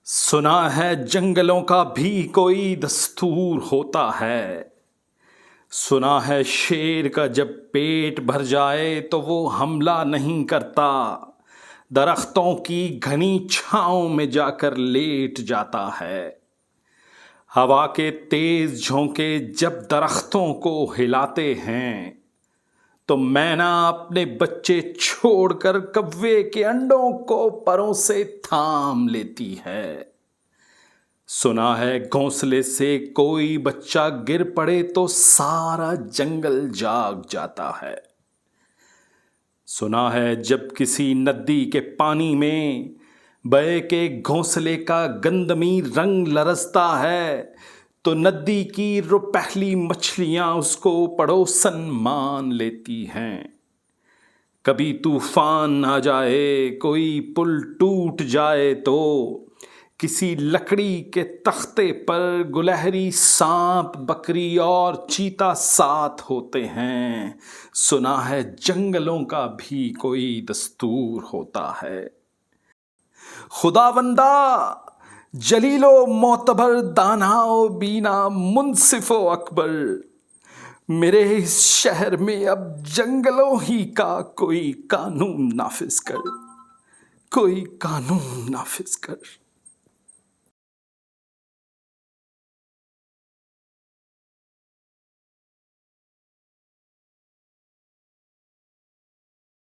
سنا ہے جنگلوں کا بھی کوئی دستور ہوتا ہے۔ سنا ہے شیر کا جب پیٹ بھر جائے تو وہ حملہ نہیں کرتا، درختوں کی گھنی چھاؤں میں جا کر لیٹ جاتا ہے۔ ہوا کے تیز جھونکے جب درختوں کو ہلاتے ہیں تو مینا اپنے بچے چھوڑ کر کوے کے انڈوں کو پروں سے تھام لیتی ہے۔ سنا ہے گھونسلے سے کوئی بچہ گر پڑے تو سارا جنگل جاگ جاتا ہے۔ سنا ہے جب کسی ندی کے پانی میں بے کے گھونسلے کا گندمی رنگ لرزتا ہے تو ندی کی روپہلی مچھلیاں اس کو پڑوسن مان لیتی ہیں۔ کبھی طوفان آ جائے، کوئی پل ٹوٹ جائے تو کسی لکڑی کے تختے پر گلہری سانپ، بکری اور چیتا ساتھ ہوتے ہیں۔ سنا ہے جنگلوں کا بھی کوئی دستور ہوتا ہے۔ خداوندا، جلیل و معتبر، دانا و بینا، منصف و اکبر، میرے اس شہر میں اب جنگلوں ہی کا کوئی قانون نافذ کر، کوئی قانون نافذ کر۔